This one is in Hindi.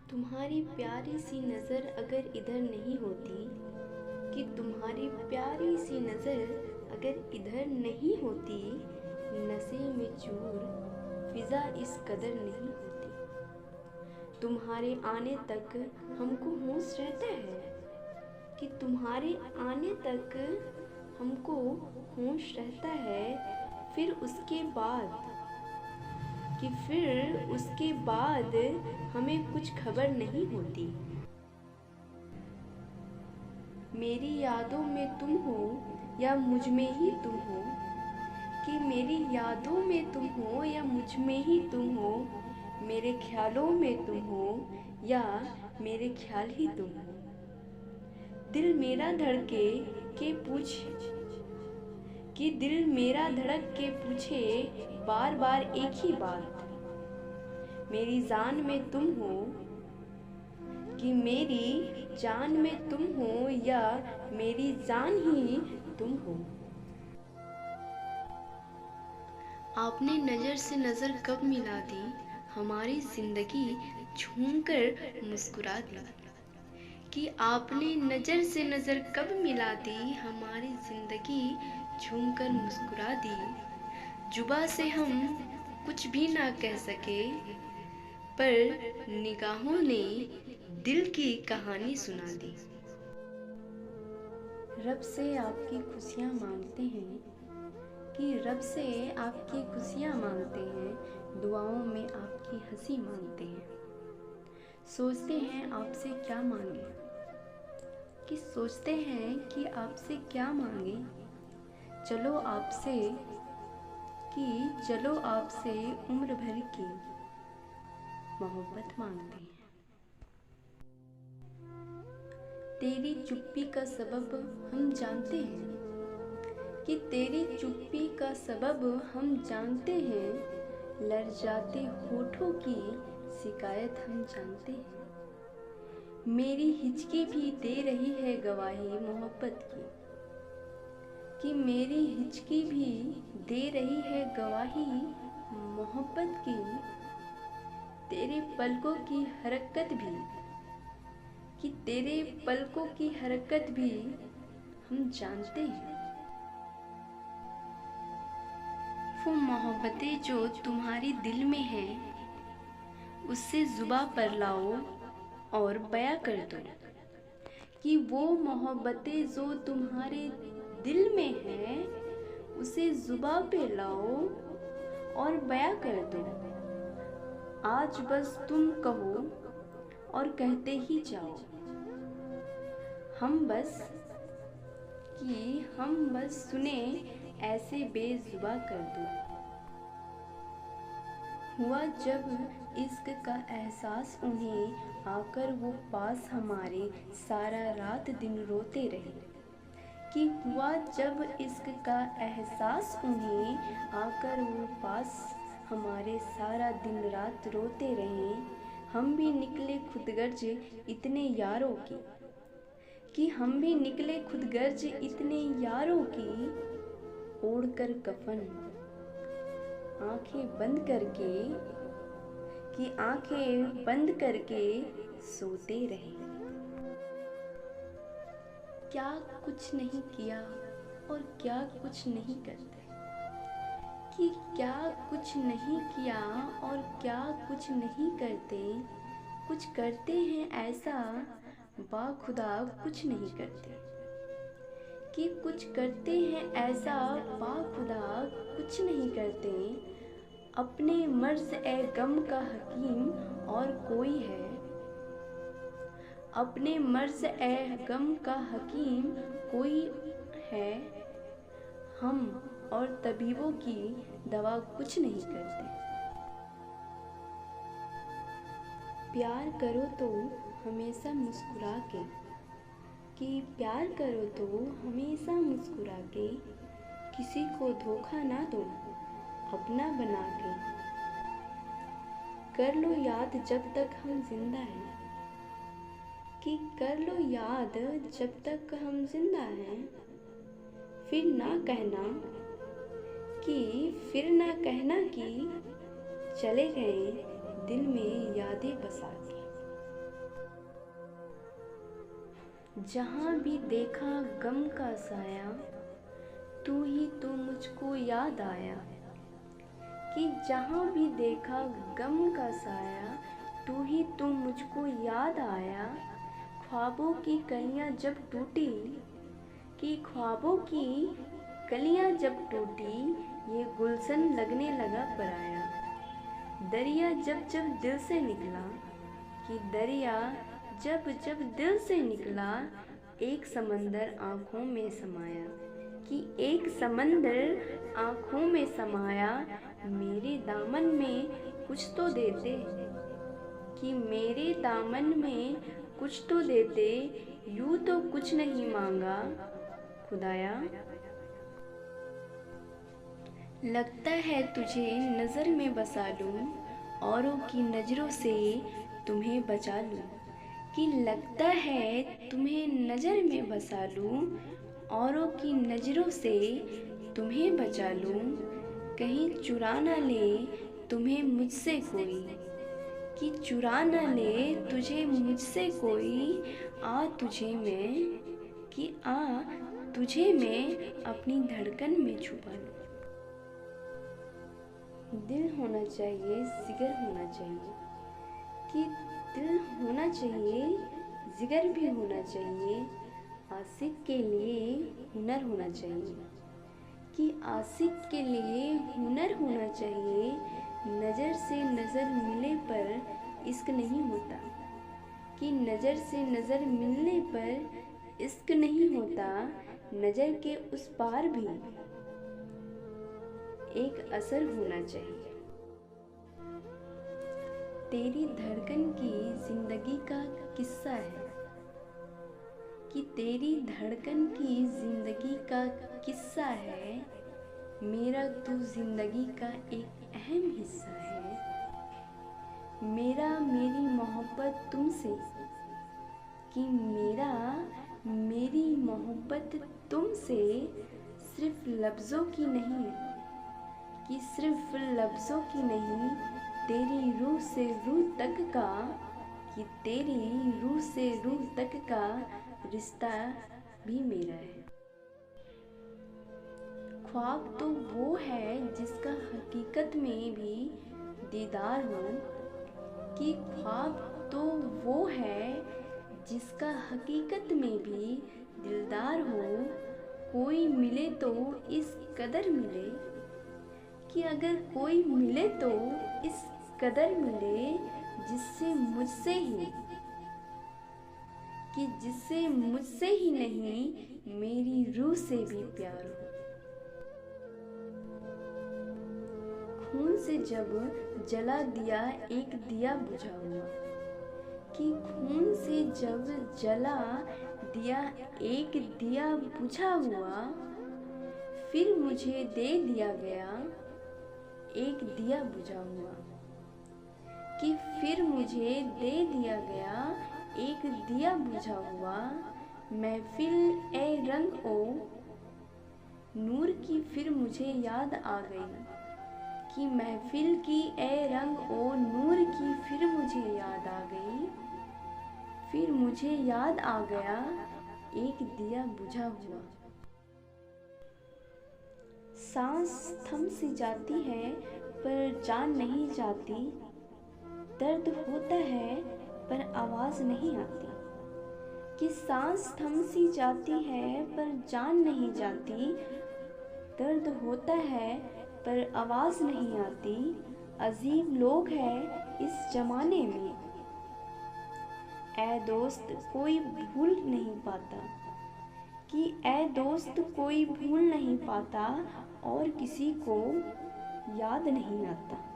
तुम्हारी प्यारी सी नज़र अगर इधर नहीं होती, कि तुम्हारी प्यारी सी नज़र अगर इधर नहीं होती, नशे में चूर फिजा इस कदर नहीं होती। तुम्हारे आने तक हमको होश रहता है, कि तुम्हारे आने तक हमको होश रहता है, फिर उसके बाद हमें कुछ खबर नहीं होती। मेरी यादों में तुम हो या मुझ में ही तुम हो, कि मेरी यादों में तुम हो या मुझ में ही तुम हो, मेरे ख्यालों में तुम हो या मेरे ख्याल ही तुम हो। दिल मेरा धड़के के पूछ कि दिल मेरा धड़क के पूछे बार बार एक ही बात, मेरी जान में तुम हो, कि मेरी जान में तुम हो या मेरी जान ही तुम हो। आपने नज़र से नज़र कब मिला दी, हमारी ज़िंदगी झूमकर मुस्कुरा दी, कि आपने नज़र से नज़र कब मिला दी, हमारी ज़िंदगी झूमकर मुस्कुरा दी। जुबा से हम कुछ भी ना कह सके, पर निगाहों ने दिल की कहानी सुना दी। रब से आपकी खुशियाँ मांगते हैं, कि रब से आपकी खुशियाँ मांगते हैं, दुआओं में आपकी हंसी मांगते हैं। सोचते हैं आपसे क्या मांगे, कि सोचते हैं कि आपसे क्या मांगे, चलो आपसे उम्र भर की मोहब्बत मांगते हैं। तेरी चुप्पी का सबब हम जानते हैं, कि तेरी चुप्पी का सबब हम जानते हैं, लरजाते होठों की शिकायत हम जानते हैं। मेरी हिचकी भी दे रही है गवाही मोहब्बत की, कि मेरी हिचकी भी दे रही है गवाही मोहब्बत की। तेरे पलकों की हरकत भी, कि तेरे पलकों की हरकत भी हम जानते हैं। वो मोहब्बतें जो तुम्हारी दिल में हैं, उससे जुबां पर लाओ और बयां कर दो, कि वो मोहब्बतें जो तुम्हारे दिल में हैं, उसे जुबां पे लाओ और बयां कर दो। आज बस तुम कहो और कहते ही जाओ, हम बस सुने ऐसे बेजुबां कर दो। हुआ जब इश्क का एहसास उन्हें, आकर वो पास हमारे सारा रात दिन रोते रहे, कि हुआ जब इश्क का एहसास उन्हें, आकर वो पास हमारे सारा दिन रात रोते रहे। हम भी निकले खुदगर्ज इतने यारों की, कि हम भी निकले खुदगर्ज इतने यारों की, ओढ़कर कफन आंखें बंद करके, कि आंखें बंद करके सोते रहे। क्या कुछ नहीं किया और क्या कुछ नहीं करते, कि क्या कुछ नहीं किया और क्या कुछ नहीं करते। कुछ करते हैं ऐसा बाखुदा कुछ नहीं करते, कि कुछ करते हैं ऐसा बाखुदा कुछ नहीं करते। अपने मर्ज़ ए गम का हकीम और कोई है, अपने मर्ज़ ए गम का हकीम कोई है, हम और तबीबों की दवा कुछ नहीं करते। प्यार करो तो हमेशा मुस्कुरा के, कि प्यार करो तो हमेशा मुस्कुरा के, किसी को धोखा ना दो अपना बना के। कर लो याद जब तक हम जिंदा हैं, कि कर लो याद जब तक हम जिंदा हैं। फिर ना कहना कि चले गए दिल में यादें बसा के। जहाँ भी देखा गम का साया, तू ही तो मुझको याद आया। कि जहाँ भी देखा गम का साया, तू ही तो मुझको याद आया। ख्वाबों की कलियाँ जब टूटी, कि ख्वाबों की कलियाँ जब टूटी, ये गुलशन लगने लगा पराया। दरिया जब जब दिल से निकला, कि दरिया जब जब दिल से निकला, एक समंदर आँखों में समाया। कि एक समंदर आँखों में समाया। मेरे दामन में कुछ तो देते, कि मेरे दामन में कुछ तो देते, यूँ तो कुछ नहीं मांगा खुदाया। लगता है तुझे नज़र में बसा लूँ, औरों की नज़रों से तुम्हें बचा लूँ। कि लगता है तुम्हें नज़र में बसा लूँ, औरों की नज़रों से तुम्हें बचा लूँ। कहीं चुरा ना ले तुम्हें मुझसे कोई, कि चुरा ना ले तुझे मुझसे कोई। आ तुझे मैं, कि आ तुझे मैं अपनी धड़कन में छुपा लूँ। दिल होना चाहिए, जिगर होना चाहिए। कि दिल होना चाहिए, जिगर भी होना चाहिए। आशिक के लिए हुनर होना चाहिए। कि आशिक के लिए हुनर होना चाहिए। नज़र से नज़र मिलने पर इश्क नहीं होता। कि नज़र से नज़र मिलने पर इश्क नहीं होता। नज़र के उस पार भी एक असर होना चाहिए। तेरी धड़कन की जिंदगी का किस्सा है। कि तेरी धड़कन की जिंदगी का किस्सा है। मेरा तू जिंदगी का एक अहम हिस्सा है। मेरी मोहब्बत तुमसे, कि मेरी मोहब्बत तुमसे सिर्फ लफ्ज़ों की नहीं, कि सिर्फ लफ्ज़ों की नहीं, तेरी रूह से रूह तक का, कि तेरी रूह से रूह तक का रिश्ता भी मेरा है। ख्वाब तो वो है जिसका हकीकत में भी दीदार हो। कि ख्वाब तो वो है जिसका हकीकत में भी दिलदार हो। कोई मिले तो इस कदर मिले, कि अगर कोई मिले तो इस कदर मिले, जिससे मुझसे ही, कि जिससे मुझसे ही नहीं मेरी रूह से भी प्यार हो। खून से जब जला दिया एक दिया बुझा हुआ, कि खून से जब जला दिया एक दिया बुझा हुआ, फिर मुझे दे दिया गया एक दिया बुझा हुआ। कि फिर मुझे दे दिया गया एक दिया बुझा हुआ। महफिल ए रंग ओ नूर की फिर मुझे याद आ गई। कि महफिल की ए रंग ओ नूर की फिर मुझे याद आ गई। फिर मुझे याद आ गया एक दिया बुझा हुआ। सांस थम सी जाती है पर जान नहीं जाती। दर्द होता है पर आवाज़ नहीं आती। कि सांस थम सी जाती है पर जान नहीं जाती। दर्द होता है पर आवाज़ नहीं आती। अजीब लोग हैं इस ज़माने में, ऐ दोस्त कोई भूल नहीं पाता। कि ऐ दोस्त कोई भूल नहीं पाता और किसी को याद नहीं आता।